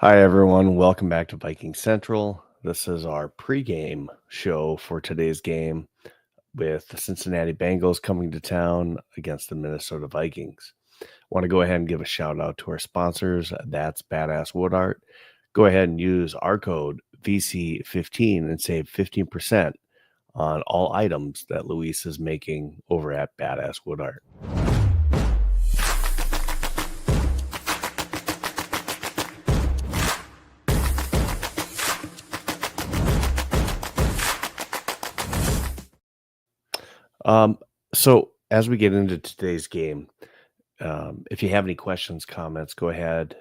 Hi, everyone. Welcome back to Vikings Central. This is our pregame show for today's game with the Cincinnati Bengals coming to town against the Minnesota Vikings. Want to go ahead and give a shout out to our sponsors. That's Badass Wood Art. Go ahead and use our code VC15 and save 15% on all items that Luis is making over at Badass Wood Art. So as we get into today's game, if you have any questions, comments, go ahead,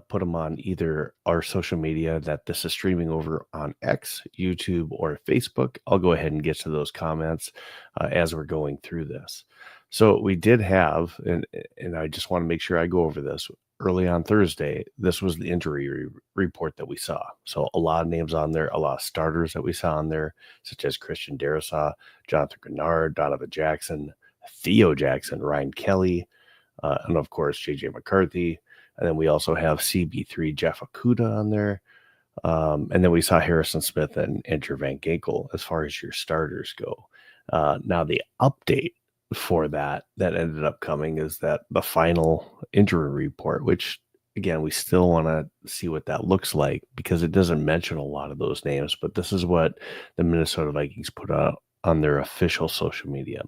put them on either our social media that this is streaming over on X, YouTube, or Facebook. I'll go ahead and get to those comments as we're going through this. So we did have, and I just want to make sure I go over this early on Thursday. This was the injury report that we saw. So a lot of names on there, a lot of starters that we saw on there, such as Christian Darrisaw, Jonathan Grenard, Donovan Jackson, Theo Jackson, Ryan Kelly, and of course, JJ McCarthy. And then we also have CB3 Jeff Okuda on there. And then we saw Harrison Smith and Andrew Van Ginkel as far as your starters go. Now, the update for that ended up coming is that the final injury report, which again, we still want to see what that looks like because it doesn't mention a lot of those names, but this is what the Minnesota Vikings put out on their official social media.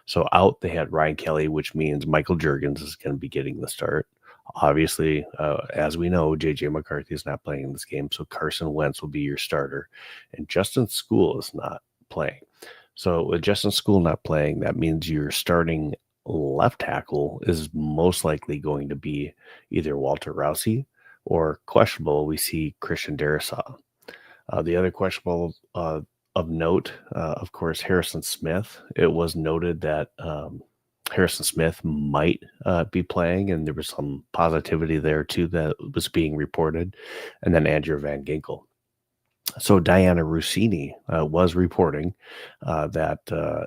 So out, they had Ryan Kelly, which means Michael Juergens is going to be getting the start. Obviously, as we know, JJ McCarthy is not playing in this game, so Carson Wentz will be your starter, and Justin Skule is not playing. So with Justin Skule not playing, that means your starting left tackle is most likely going to be either Walter Rousey or questionable. We see Christian Darrisaw. The other questionable of note, of course, Harrison Smith. It was noted that Harrison Smith might be playing, and there was some positivity there too that was being reported. And then Andrew Van Ginkel. So Diana Rossini was reporting that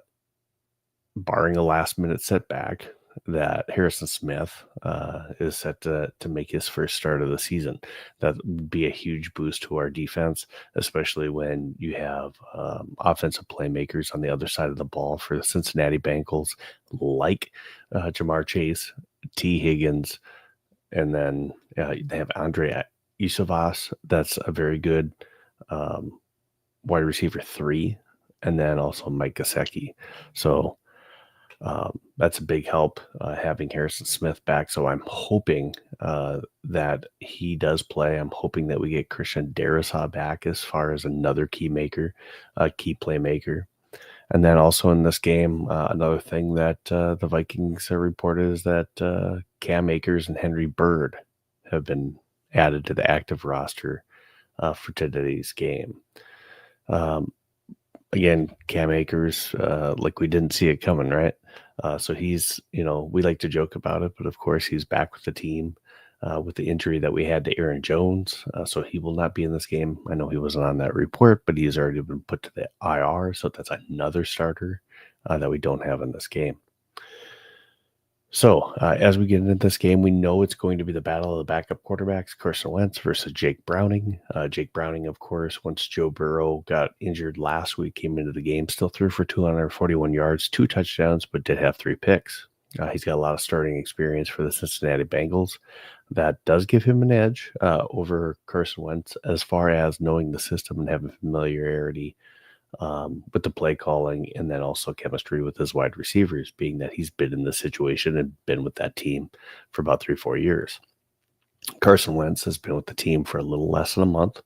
barring a last-minute setback, that Harrison Smith is set to make his first start of the season. That would be a huge boost to our defense, especially when you have offensive playmakers on the other side of the ball for the Cincinnati Bengals, like Jamar Chase, T. Higgins, and then they have Andre Isovas. That's a very good wide receiver 3, and then also Mike Gesicki. So that's a big help having Harrison Smith back. So I'm hoping that he does play. I'm hoping that we get Christian Darrisaw back as far as another key playmaker. And then also in this game, another thing that the Vikings reported is that Cam Akers and Henry Bird have been added to the active roster for today's game. Again, Cam Akers, like we didn't see it coming, right? So he's, we like to joke about it, but of course he's back with the team with the injury that we had to Aaron Jones. So he will not be in this game. I know he wasn't on that report, but he's already been put to the IR. So that's another starter that we don't have in this game. So as we get into this game, we know it's going to be the battle of the backup quarterbacks, Carson Wentz versus Jake Browning. Jake Browning, of course, once Joe Burrow got injured last week, came into the game, still threw for 241 yards, 2 touchdowns, but did have 3 picks. He's got a lot of starting experience for the Cincinnati Bengals. That does give him an edge over Carson Wentz as far as knowing the system and having familiarity with the play calling, and then also chemistry with his wide receivers, being that he's been in this situation and been with that team for about 3-4 years. Carson Wentz has been with the team for a little less than a month,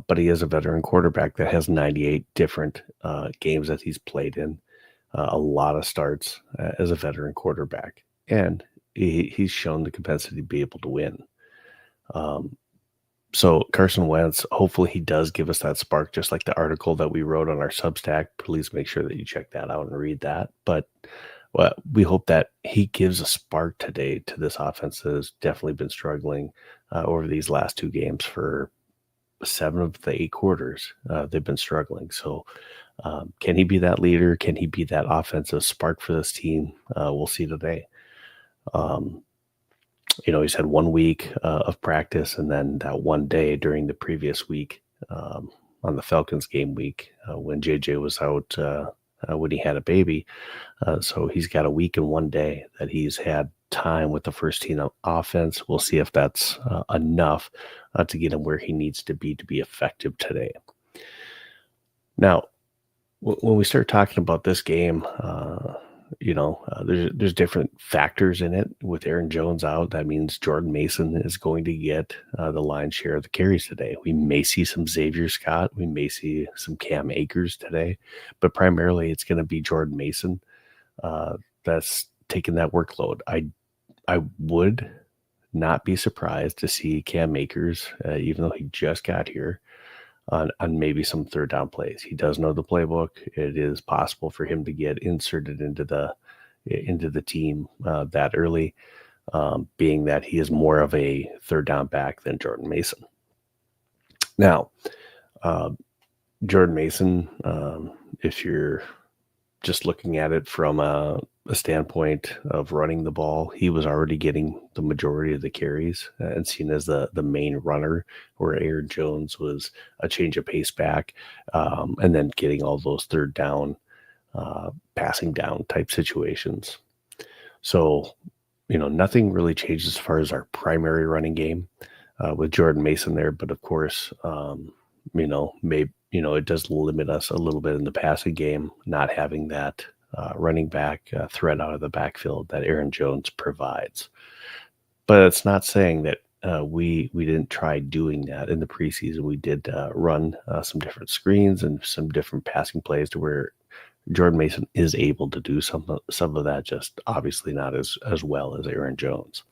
but he is a veteran quarterback that has 98 different games that he's played in, a lot of starts as a veteran quarterback, and he's shown the capacity to be able to win. So Carson Wentz, hopefully he does give us that spark, just like the article that we wrote on our Substack. Please make sure that you check that out and read that. But we hope that he gives a spark today to this offense that has definitely been struggling over these last 2 games. For 7 of the 8 quarters, they've been struggling. So can he be that leader? Can he be that offensive spark for this team? We'll see today. He's had 1 week of practice and then that one day during the previous week on the Falcons game week when JJ was out when he had a baby. So he's got a week and 1 day that he's had time with the first team offense. We'll see if that's enough to get him where he needs to be effective today. Now, when we start talking about this game, there's different factors in it. With Aaron Jones out, that means Jordan Mason is going to get the lion's share of the carries today. We may see some Xavier Scott. We may see some Cam Akers today, but primarily it's going to be Jordan Mason that's taking that workload. I would not be surprised to see Cam Akers, even though he just got here, on maybe some third down plays. He does know the playbook. It is possible for him to get inserted into the team that early, being that he is more of a third down back than Jordan Mason. Now, Jordan Mason, if you're just looking at it from a standpoint of running the ball, he was already getting the majority of the carries and seen as the main runner, where Aaron Jones was a change of pace back, and then getting all those third down, passing down type situations. So, nothing really changed as far as our primary running game with Jordan Mason there. But of course, it does limit us a little bit in the passing game, not having that running back threat out of the backfield that Aaron Jones provides. But it's not saying that we didn't try doing that in the preseason. We did run some different screens and some different passing plays to where Jordan Mason is able to do some of that, just obviously not as well as Aaron Jones.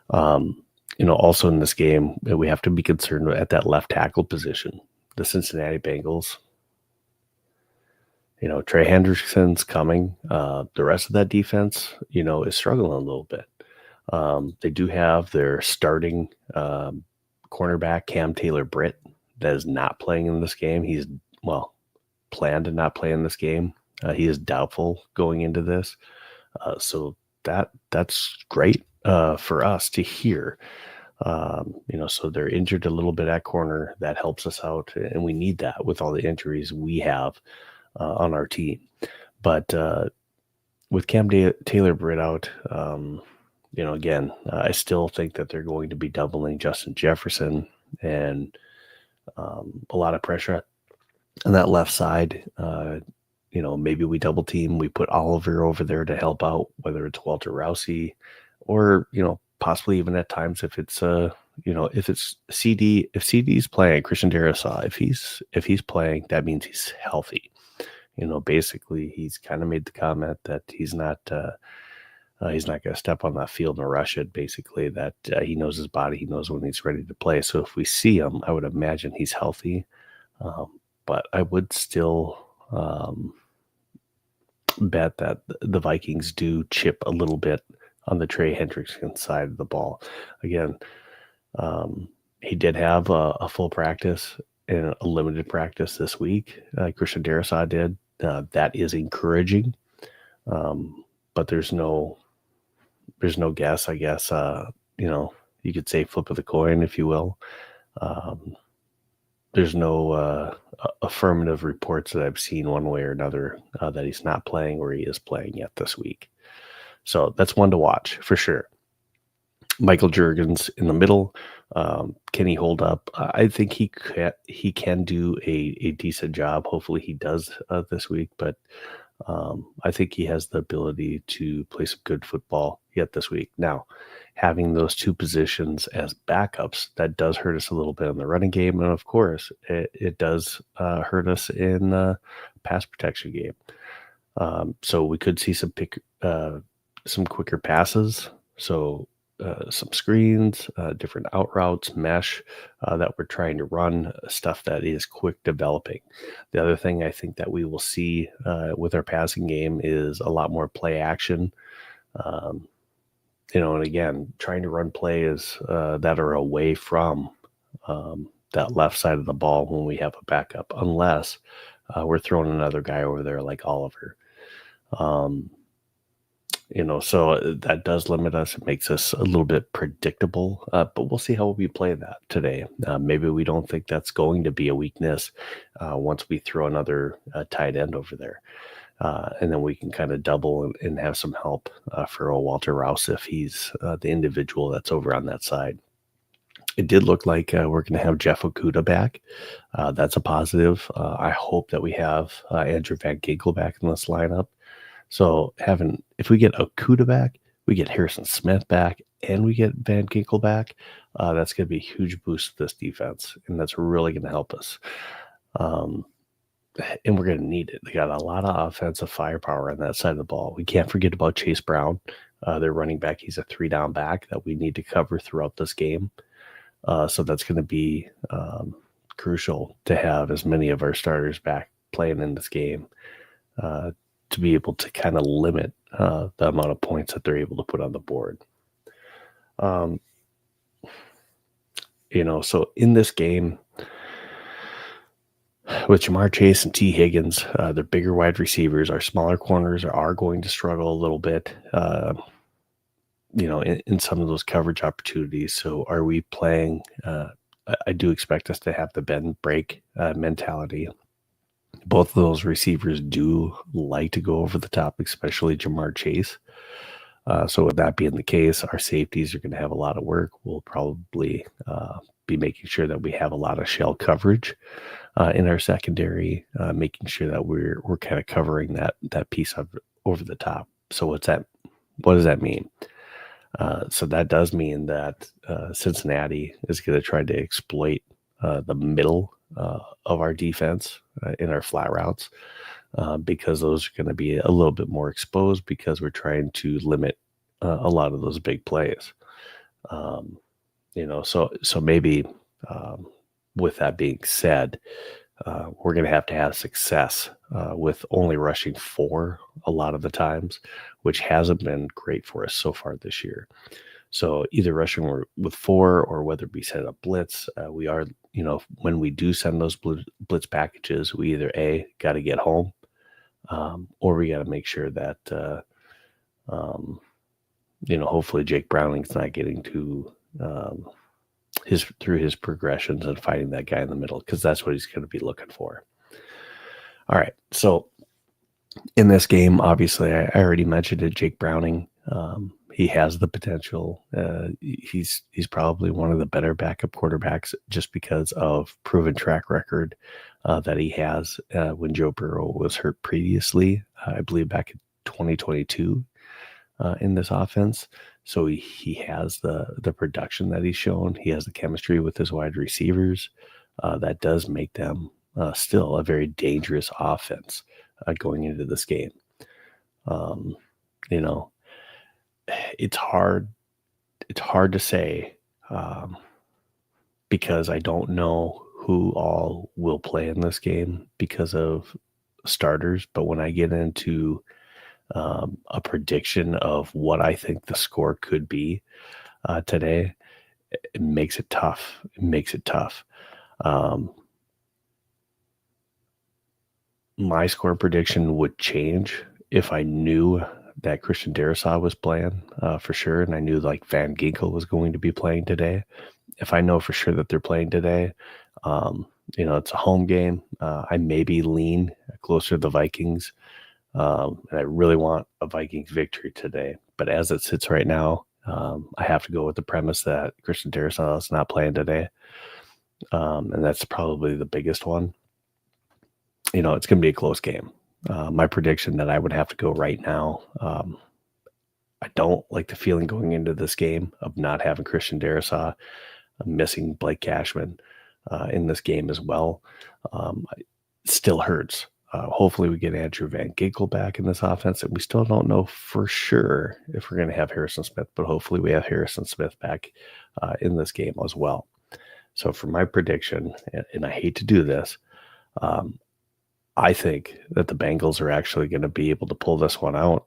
Also in this game, we have to be concerned at that left tackle position. The Cincinnati Bengals, Trey Hendrickson's coming. The rest of that defense, is struggling a little bit. They do have their starting cornerback, Cam Taylor-Britt, that is not playing in this game. He's, planned to not play in this game. He is doubtful going into this. So that's great for us to hear. So they're injured a little bit at corner. That helps us out, and we need that with all the injuries we have on our team. But with Cam Taylor-Britt out, again, I still think that they're going to be doubling Justin Jefferson, and a lot of pressure on that left side. Maybe we double team. We put Oliver over there to help out, whether it's Walter Rousey or, possibly even at times if it's if it's CD, if CD's playing, Christian Darrisaw, if he's playing, that means he's healthy. Basically he's kind of made the comment that he's not going to step on that field and rush it. Basically that he knows his body, he knows when he's ready to play. So if we see him, I would imagine he's healthy. But I would still bet that the Vikings do chip a little bit on the Trey Hendrickson side of the ball. Again, he did have a full practice and a limited practice this week. Christian Darrisaw did. That is encouraging, but there's no guess, I guess. You could say flip of the coin, if you will. There's no affirmative reports that I've seen one way or another that he's not playing or he is playing yet this week. So that's one to watch for sure. Michael Juergens in the middle. Can he hold up? I think he can do a decent job. Hopefully he does this week, but I think he has the ability to play some good football yet this week. Now, having those two positions as backups, that does hurt us a little bit in the running game. And of course, it does hurt us in the pass protection game. So we could see some quicker passes. So some screens, different out routes, mesh that we're trying to run, stuff that is quick developing. The other thing I think that we will see with our passing game is a lot more play action. And again, trying to run plays that are away from that left side of the ball when we have a backup, unless we're throwing another guy over there like Oliver. So that does limit us. It makes us a little bit predictable, but we'll see how we play that today. Maybe we don't think that's going to be a weakness once we throw another tight end over there. And then we can kind of double and have some help for Walter Rouse if he's the individual that's over on that side. It did look like we're going to have Jeff Okuda back. That's a positive. I hope that we have Andrew Van Ginkel back in this lineup. So if we get Okuda back, we get Harrison Smith back, and we get Van Ginkel back, that's going to be a huge boost to this defense, and that's really going to help us. And we're going to need it. They got a lot of offensive firepower on that side of the ball. We can't forget about Chase Brown, their running back. He's a 3-down back that we need to cover throughout this game. So that's going to be crucial to have as many of our starters back playing in this game to be able to kind of limit the amount of points that they're able to put on the board. So in this game, with Jamar Chase and T. Higgins, they're bigger wide receivers. Our smaller corners are going to struggle a little bit, in some of those coverage opportunities. So are we playing? I do expect us to have the bend break mentality. Both of those receivers do like to go over the top, especially Jamar Chase. So with that being the case, our safeties are going to have a lot of work. We'll probably be making sure that we have a lot of shell coverage in our secondary, making sure that we're kind of covering that piece of over the top. So what does that mean? So that does mean that Cincinnati is going to try to exploit the middle of our defense in our flat routes because those are going to be a little bit more exposed because we're trying to limit a lot of those big plays. So maybe with that being said, we're going to have success with only rushing 4 a lot of the times, which hasn't been great for us so far this year. So either rushing with 4 or whether we set up blitz, we are, when we do send those blitz packages, we either got to get home or we got to make sure that, hopefully Jake Browning's not getting to through his progressions and finding that guy in the middle, because that's what he's going to be looking for. All right. So in this game, obviously, I already mentioned it, Jake Browning. He has the potential. He's probably one of the better backup quarterbacks just because of proven track record that he has when Joe Burrow was hurt previously, I believe back in 2022 in this offense. So he has the production that he's shown. He has the chemistry with his wide receivers. That does make them still a very dangerous offense going into this game. It's hard to say because I don't know who all will play in this game because of starters. But when I get into a prediction of what I think the score could be today, it makes it tough. My score prediction would change if I knew that Christian Darrisaw was playing for sure, and I knew like Van Ginkel was going to be playing today. If I know for sure that they're playing today, it's a home game. I maybe lean closer to the Vikings, and I really want a Vikings victory today. But as it sits right now, I have to go with the premise that Christian Darrisaw is not playing today, and that's probably the biggest one. It's going to be a close game. My prediction that I would have to go right now, I don't like the feeling going into this game of not having Christian Darrisaw, missing Blake Cashman in this game as well. It still hurts. Hopefully we get Andrew Van Ginkel back in this offense, and we still don't know for sure if we're going to have Harrison Smith, but hopefully we have Harrison Smith back in this game as well. So for my prediction, and I hate to do this, I think that the Bengals are actually going to be able to pull this one out.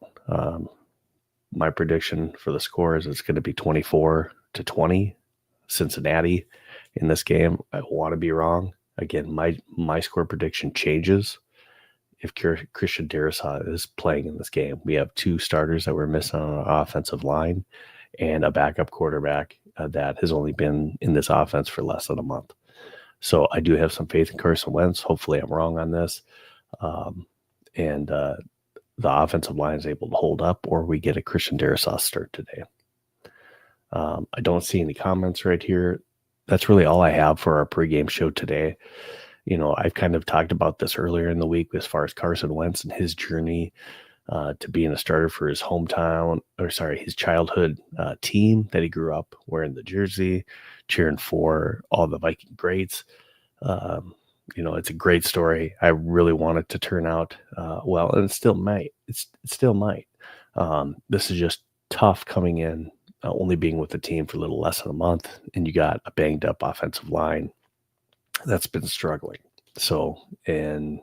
My prediction for the score is it's going to be 24-20 Cincinnati in this game. I want to be wrong. Again, my score prediction changes if Christian Darrisaw is playing in this game. We have 2 starters that we're missing on our offensive line and a backup quarterback that has only been in this offense for less than a month. So I do have some faith in Carson Wentz. Hopefully I'm wrong on this. And the offensive line is able to hold up, or we get a Christian Darrisaw start today. I don't see any comments right here. That's really all I have for our pregame show today. I've kind of talked about this earlier in the week as far as Carson Wentz and his journey to being a starter for his his childhood team that he grew up wearing the jersey, cheering for all the Viking greats. It's a great story. I really want it to turn out well, and it still might. It still might. This is just tough coming in, only being with the team for a little less than a month, and you got a banged up offensive line that's been struggling. So, and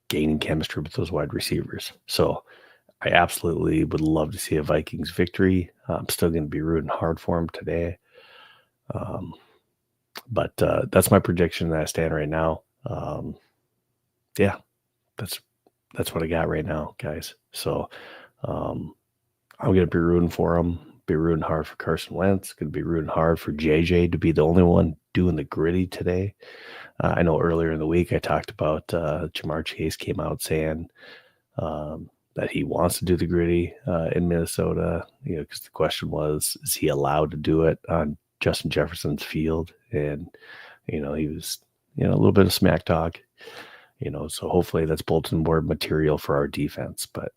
gaining chemistry with those wide receivers. So, I absolutely would love to see a Vikings victory. I'm still going to be rooting hard for them today. But that's my prediction that I stand right now. Yeah, that's what I got right now, guys. So I'm going to be rooting for them. Be rooting hard for Carson Wentz. Going to be rooting hard for JJ to be the only one doing the gritty today. I know earlier in the week I talked about Jamar Chase came out saying that he wants to do the gritty in Minnesota, because the question was, is he allowed to do it on Justin Jefferson's field? And, he was, a little bit of smack talk, so hopefully that's bulletin board material for our defense. But,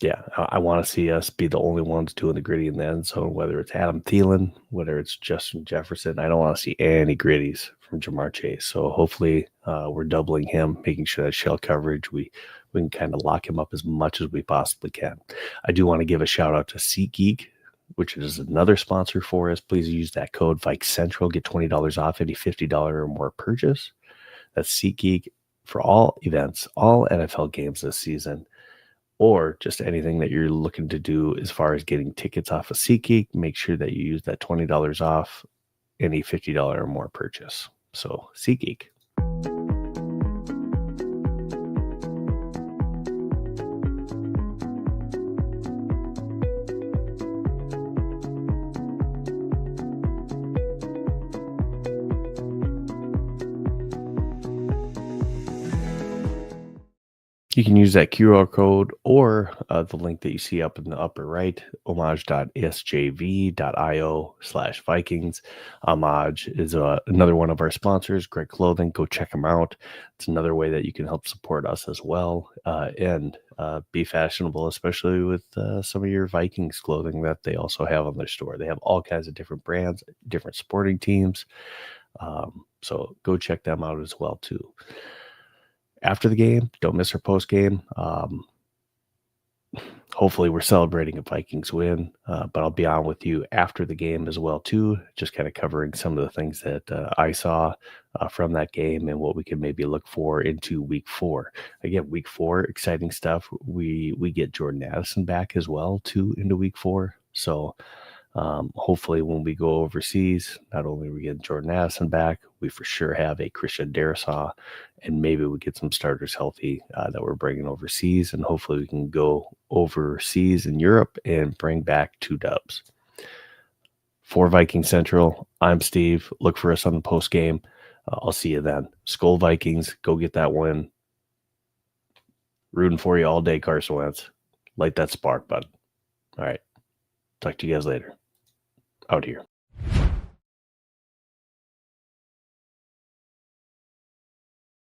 yeah, I want to see us be the only ones doing the gritty in the end zone, whether it's Adam Thielen, whether it's Justin Jefferson. I don't want to see any gritties from Jamar Chase. So hopefully we're doubling him, making sure that shell coverage, we can kind of lock him up as much as we possibly can. I do want to give a shout out to SeatGeek, which is another sponsor for us. Please use that code Vikings Central, get $20 off any $50 or more purchase. That's SeatGeek for all events, all NFL games this season, or just anything that you're looking to do as far as getting tickets off of SeatGeek. Make sure that you use that $20 off any $50 or more purchase. So SeatGeek. You can use that QR code or the link that you see up in the upper right, homage.sjv.io/Vikings. Homage is another one of our sponsors, Great Clothing. Go check them out. It's another way that you can help support us as well and be fashionable, especially with some of your Vikings clothing that they also have on their store. They have all kinds of different brands, different sporting teams. So go check them out as well, too. After the game, don't miss our post game. Hopefully we're celebrating a Vikings win, but I'll be on with you after the game as well too, just kind of covering some of the things that I saw from that game and what we can maybe look for into week 4. Again, week 4, exciting stuff. We get Jordan Addison back as well too into week 4. So hopefully when we go overseas, not only are we getting Jordan Addison back, we for sure have a Christian Darrisaw, and maybe we get some starters healthy that we're bringing overseas, and hopefully we can go overseas in Europe and bring back 2 dubs. For Vikings Central, I'm Steve. Look for us on the post game. I'll see you then. Skol Vikings, go get that win. Rooting for you all day, Carson Wentz. Light that spark button. All right. Talk to you guys later. Out here.